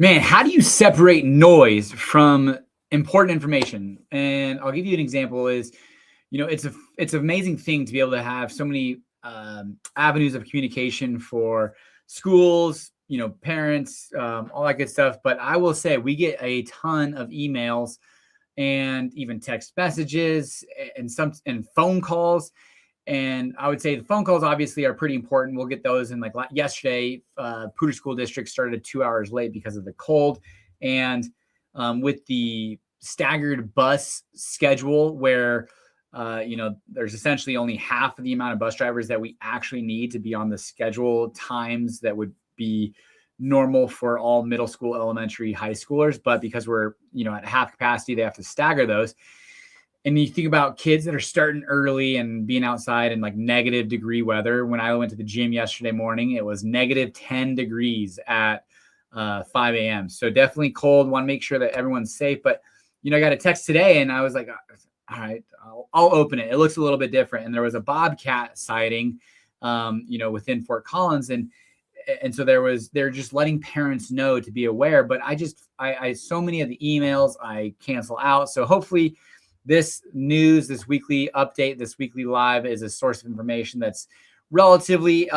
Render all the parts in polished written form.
Man, how do you separate noise from important information? And I'll give you an example is, it's an amazing thing to be able to have so many avenues of communication for schools, parents, all that good stuff. But I will say we get a ton of emails and even text messages and phone calls. And I would say the phone calls obviously are pretty important. We'll get those in. Like yesterday, Poudre School District started 2 hours late because of the cold. And with the staggered bus schedule where, there's essentially only half of the amount of bus drivers that we actually need to be on the schedule times that would be normal for all middle school, elementary, high schoolers. But because we're, at half capacity, they have to stagger those. And you think about kids that are starting early and being outside in like negative degree weather. When I went to the gym yesterday morning, it was negative 10 degrees at 5 a.m. So definitely cold. Want to make sure that everyone's safe. But, I got a text today and I was like, all right, I'll open it. It looks a little bit different. And there was a bobcat sighting, within Fort Collins. And so they're just letting parents know to be aware. But I so many of the emails I cancel out. So hopefully, this news, this weekly update, this weekly live is a source of information that's relatively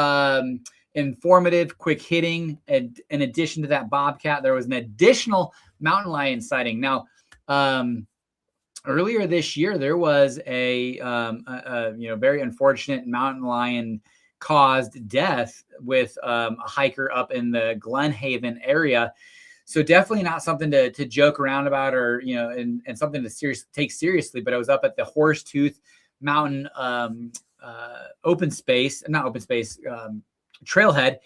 informative, quick hitting. And in addition to that bobcat, there was an additional mountain lion sighting. Now, earlier this year, there was a very unfortunate mountain lion caused death with a hiker up in the Glen Haven area. So definitely not something to joke around about or, and something to take seriously, but I was up at the Horsetooth Mountain Open Space, trailhead.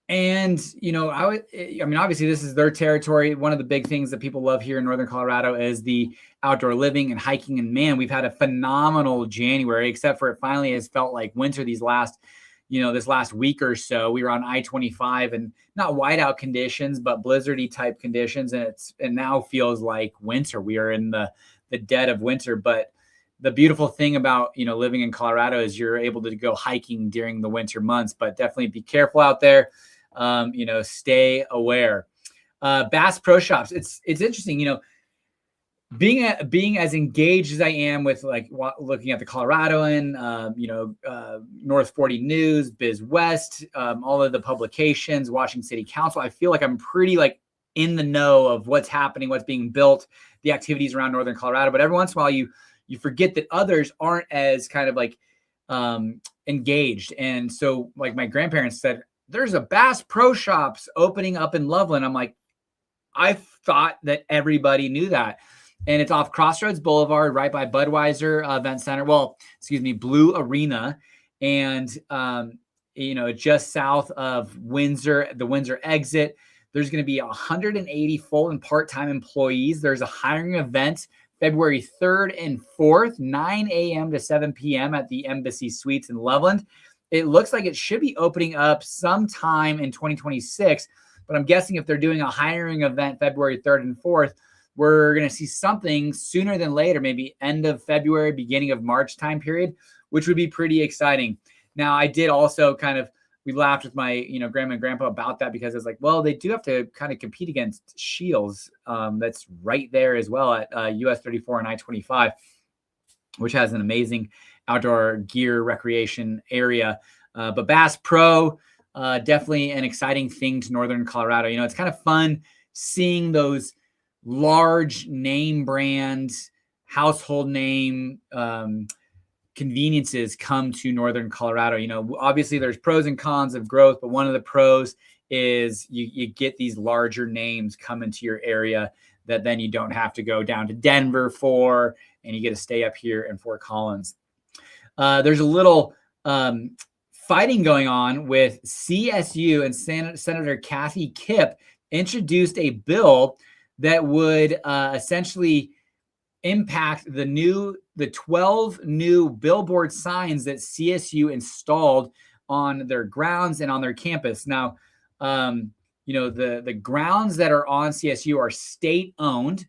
And, obviously this is their territory. One of the big things that people love here in Northern Colorado is the outdoor living and hiking. And man, we've had a phenomenal January, except for it finally has felt like winter this last week or so. We were on I-25 and not whiteout conditions, but blizzardy type conditions. And it now feels like winter. We are in the dead of winter. But the beautiful thing about, living in Colorado is you're able to go hiking during the winter months, but definitely be careful out there. Stay aware. Bass Pro Shops. It's interesting, being as engaged as I am with looking at the Coloradoan, North 40 News, Biz West, all of the publications, Washington City Council, I feel like I'm pretty in the know of what's happening, what's being built, the activities around Northern Colorado. But every once in a while you forget that others aren't as kind of engaged. And so my grandparents said, there's a Bass Pro Shops opening up in Loveland. I'm like, I thought that everybody knew that. And it's off Crossroads Boulevard, right by Budweiser Event Center. Blue Arena. And, just south of Windsor, the Windsor exit. There's going to be 180 full and part-time employees. There's a hiring event February 3rd and 4th, 9 a.m. to 7 p.m. at the Embassy Suites in Loveland. It looks like it should be opening up sometime in 2026. But I'm guessing if they're doing a hiring event February 3rd and 4th, we're going to see something sooner than later, maybe end of February, beginning of March time period, which would be pretty exciting. Now, I did also we laughed with my, grandma and grandpa about that because it's like, well, they do have to kind of compete against Shields. That's right there as well at US 34 and I-25, which has an amazing outdoor gear recreation area. But Bass Pro, definitely an exciting thing to Northern Colorado. It's kind of fun seeing those large name brands, household name conveniences come to Northern Colorado. Obviously there's pros and cons of growth, but one of the pros is you get these larger names come into your area that then you don't have to go down to Denver for, and you get to stay up here in Fort Collins. There's a little fighting going on with CSU, and Senator Kathy Kipp introduced a bill that would essentially impact the 12 new billboard signs that CSU installed on their grounds and on their campus. Now, the grounds that are on CSU are state owned.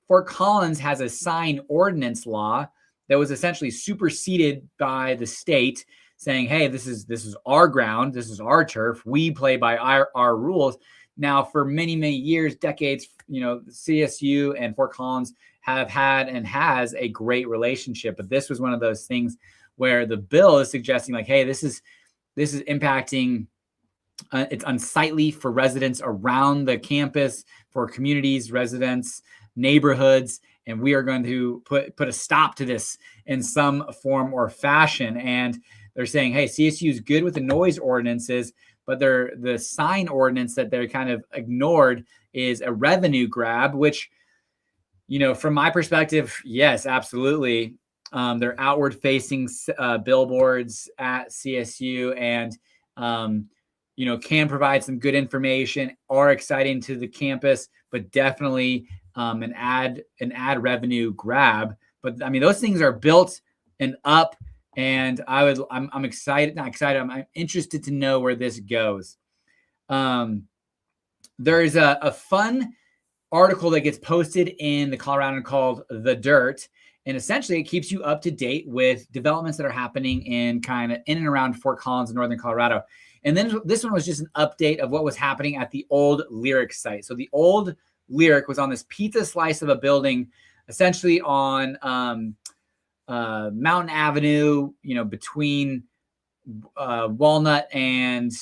Fort Collins has a sign ordinance law that was essentially superseded by the state, saying, hey, this is our ground, this is our turf, we play by our rules. Now, for many, many years, decades, CSU and Fort Collins have had and has a great relationship. But this was one of those things where the bill is suggesting like, hey, this is impacting. It's unsightly for residents around the campus, for communities, residents, neighborhoods, and we are going to put a stop to this in some form or fashion. And they're saying, hey, CSU is good with the noise ordinances, but the sign ordinance that they're kind of ignored is a revenue grab, which, from my perspective, yes, absolutely. They're outward facing billboards at CSU and, can provide some good information, are exciting to the campus, but definitely an ad revenue grab. But I mean, those things are built and up, and I'm excited, not excited. I'm interested to know where this goes. There's a fun article that gets posted in the Coloradan called The Dirt. And essentially it keeps you up to date with developments that are happening in and around Fort Collins in northern Colorado. And then this one was just an update of what was happening at the old Lyric site. So the old Lyric was on this pizza slice of a building, essentially on Mountain Avenue, between Walnut and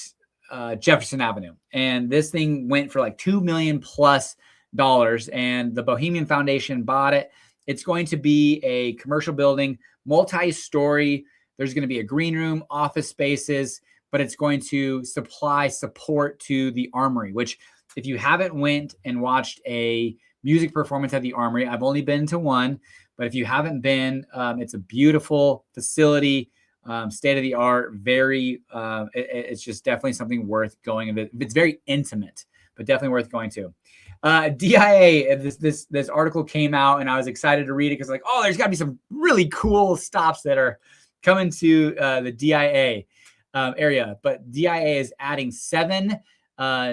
Jefferson Avenue. And this thing went for like $2 million plus, and the Bohemian Foundation bought it. It's going to be a commercial building, multi-story. There's going to be a green room, office spaces, but it's going to supply support to the Armory, which if you haven't went and watched a music performance at the Armory, I've only been to one, but if you haven't been, it's a beautiful facility, state of the art, it's just definitely something worth going. It's very intimate, but definitely worth going to. DIA, this article came out and I was excited to read it because like, oh, there's got to be some really cool stops that are coming to the DIA area. But DIA is adding 7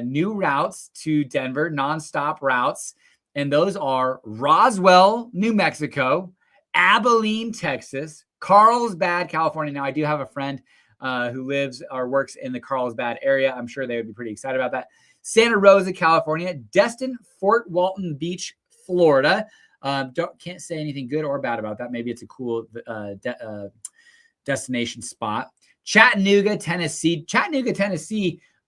new routes to Denver, nonstop routes. And those are Roswell, New Mexico, Abilene, Texas, Carlsbad, California. Now, I do have a friend who lives or works in the Carlsbad area. I'm sure they would be pretty excited about that. Santa Rosa, California, Destin, Fort Walton Beach, Florida. Can't say anything good or bad about that. Maybe it's a cool destination spot. Chattanooga, Tennessee.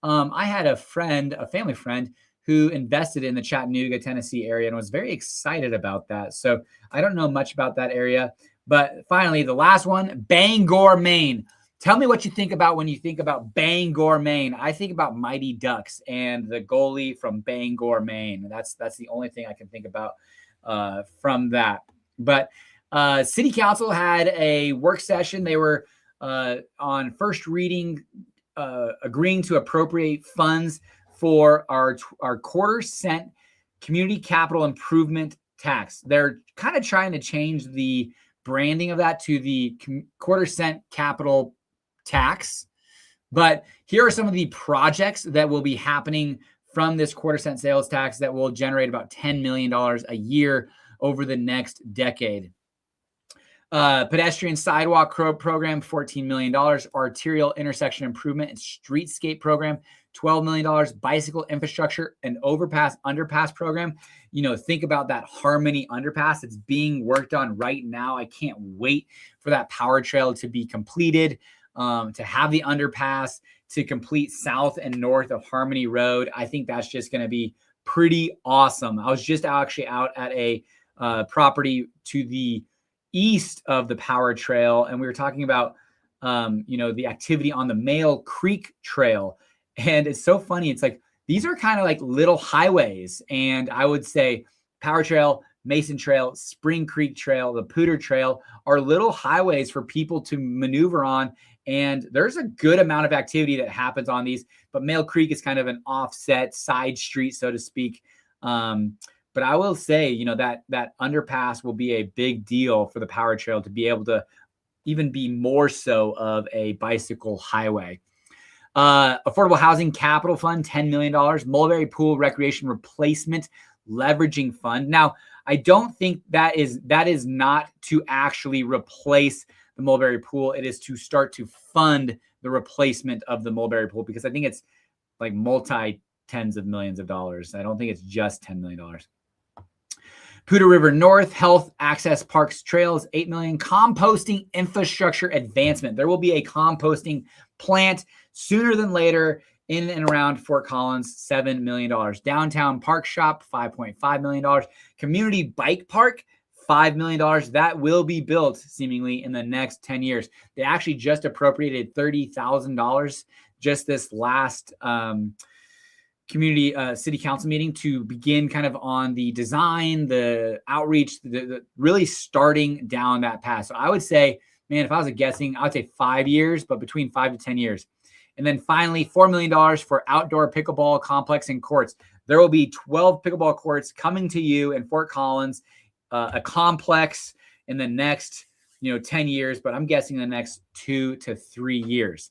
I had a family friend who invested in the Chattanooga, Tennessee area and was very excited about that. So I don't know much about that area. But finally, the last one, Bangor, Maine. Tell me what you think about when you think about Bangor, Maine. I think about Mighty Ducks and the goalie from Bangor, Maine. That's the only thing I can think about from that. But City Council had a work session. They were on first reading, agreeing to appropriate funds for our quarter-cent community capital improvement tax. They're kind of trying to change the branding of that to the quarter-cent capital tax. But here are some of the projects that will be happening from this quarter-cent sales tax that will generate about $10 million a year over the next decade. Pedestrian sidewalk program, $14 million. Arterial intersection improvement and streetscape program, $12 million. Bicycle infrastructure and underpass program. Think about that Harmony underpass. It's being worked on right now. I can't wait for that power trail to be completed, to have the underpass to complete south and north of Harmony Road. I think that's just going to be pretty awesome. I was just actually out at a property to the east of the power trail, and we were talking about the activity on the Mail Creek Trail. And it's so funny. It's like these are kind of like little highways, and I would say Power Trail, Mason Trail, Spring Creek Trail, the Pooter Trail are little highways for people to maneuver on. And there's a good amount of activity that happens on these, but Mail Creek is kind of an offset side street, so to speak. But I will say, that underpass will be a big deal for the power trail to be able to even be more so of a bicycle highway. Affordable Housing Capital Fund, $10 million. Mulberry Pool Recreation Replacement Leveraging Fund. Now, I don't think that is not to actually replace the Mulberry Pool. It is to start to fund the replacement of the Mulberry Pool, because I think it's like multi-$10 tens of millions of dollars. I don't think it's just $10 million. Poudre River North, Health Access Parks Trails, $8 million. Composting infrastructure advancement. There will be a composting plant sooner than later in and around Fort Collins, $7 million. Downtown Park Shop, $5.5 million. Community Bike Park, $5 million. That will be built seemingly in the next 10 years. They actually just appropriated $30,000 just this last community city council meeting to begin kind of on the design, the outreach, the really starting down that path. So I would say, man, if I was guessing, I would say 5 years, but between 5 to 10 years. And then finally, $4 million for outdoor pickleball complex and courts. There will be 12 pickleball courts coming to you in Fort Collins, a complex in the next 10 years, but I'm guessing the next 2 to 3 years.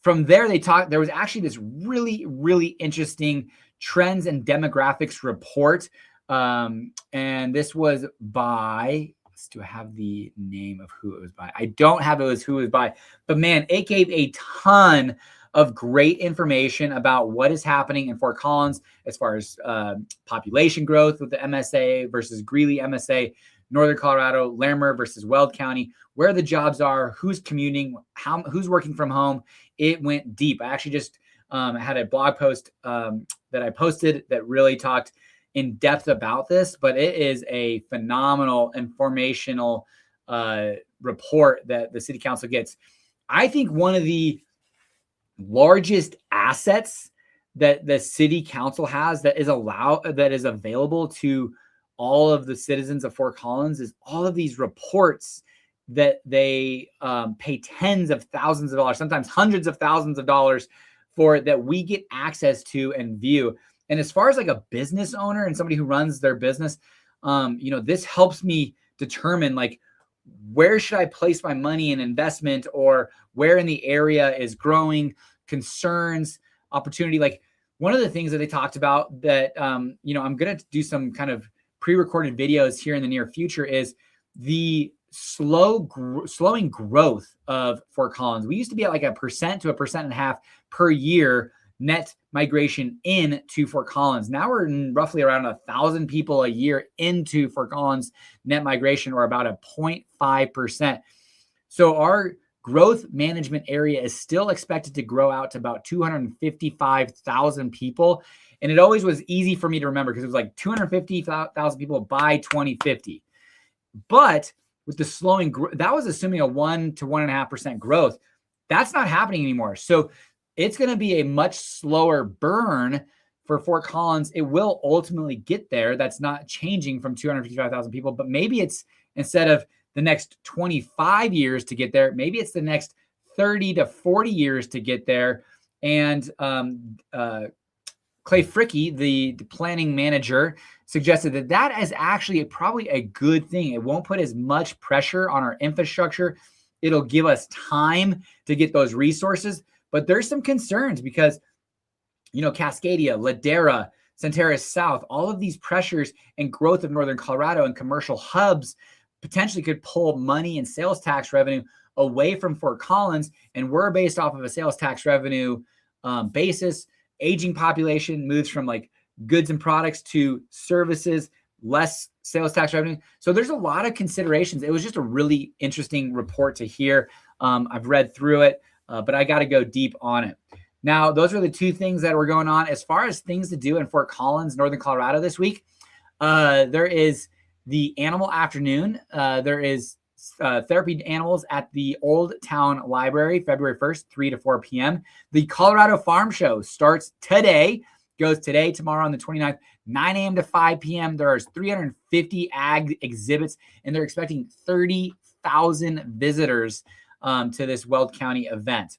From there, there was actually this really, really interesting trends and demographics report. And this was by, do I have the name of who it was by? I don't have who it was by, but man, it gave a ton of great information about what is happening in Fort Collins as far as population growth with the MSA versus Greeley MSA, Northern Colorado, Larimer versus Weld County, where the jobs are, who's commuting, who's working from home. It went deep. I actually just had a blog post that I posted that really talked in depth about this, but it is a phenomenal informational report that the city council gets. I think one of the largest assets that the city council has that is available to all of the citizens of Fort Collins is all of these reports that they pay tens of thousands of dollars, sometimes hundreds of thousands of dollars for, that we get access to and view. And as far as like a business owner and somebody who runs their business, this helps me determine like, where should I place my money in investment, or where in the area is growing, concerns, opportunity. Like one of the things that they talked about that, I'm going to do some kind of pre-recorded videos here in the near future is the slowing growth of Fort Collins. We used to be at like 1% to 1.5% per year net migration into Fort Collins. Now we're roughly around 1,000 people a year into Fort Collins net migration, or about 0.5%. So our growth management area is still expected to grow out to about 255,000 people. And it always was easy for me to remember because it was like 250,000 people by 2050. But with the slowing, that was assuming a 1 to 1.5% growth. That's not happening anymore. So it's going to be a much slower burn for Fort Collins. It will ultimately get there. That's not changing from 255,000 people, but maybe it's, instead of the next 25 years to get there, maybe it's the next 30 to 40 years to get there. And Clay Fricke, the planning manager, suggested that is actually probably a good thing. It won't put as much pressure on our infrastructure. It'll give us time to get those resources. But there's some concerns because, Cascadia, Ladera, Centerra South, all of these pressures and growth of Northern Colorado and commercial hubs potentially could pull money and sales tax revenue away from Fort Collins. And we're based off of a sales tax revenue basis. Aging population moves from like goods and products to services, less sales tax revenue. So there's a lot of considerations. It was just a really interesting report to hear. I've read through it, but I got to go deep on it. Now, those are the two things that were going on. As far as things to do in Fort Collins, Northern Colorado this week, there is the Animal Afternoon. There is therapy animals at the Old Town Library, February 1st, 3 to 4 p.m. The Colorado Farm Show starts today, goes today, tomorrow on the 29th, 9 a.m. to 5 p.m. There are 350 ag exhibits, and they're expecting 30,000 visitors to this Weld County event.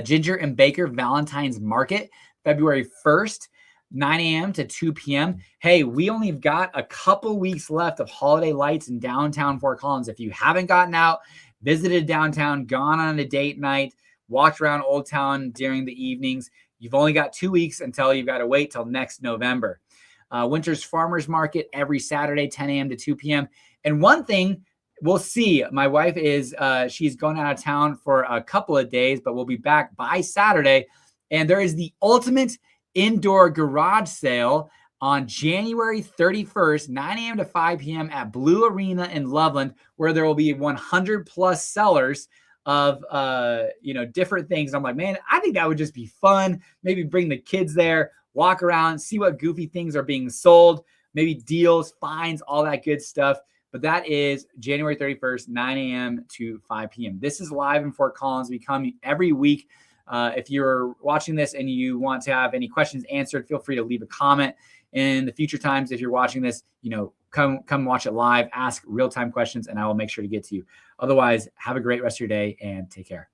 Ginger and Baker Valentine's Market, February 1st, 9 a.m. to 2 p.m. Hey, we only got a couple weeks left of holiday lights in downtown Fort Collins. If you haven't gotten out, visited downtown, gone on a date night, walked around Old Town during the evenings, you've only got 2 weeks until you've got to wait till next November. Winter's Farmers Market every Saturday, 10 a.m. to 2 p.m. And one thing we'll see, my wife is, she's going out of town for a couple of days, but we'll be back by Saturday. And there is the ultimate indoor garage sale on January 31st, 9 a.m. to 5 p.m. at Blue Arena in Loveland, where there will be 100 plus sellers of different things. I'm like, man, I think that would just be fun. Maybe bring the kids there, walk around, see what goofy things are being sold, maybe deals, finds, all that good stuff. But that is January 31st, 9 a.m. to 5 p.m. This is live in Fort Collins. We come every week. If you're watching this and you want to have any questions answered, feel free to leave a comment. In the future times, if you're watching this, come watch it live, ask real-time questions, and I will make sure to get to you. Otherwise, have a great rest of your day and take care.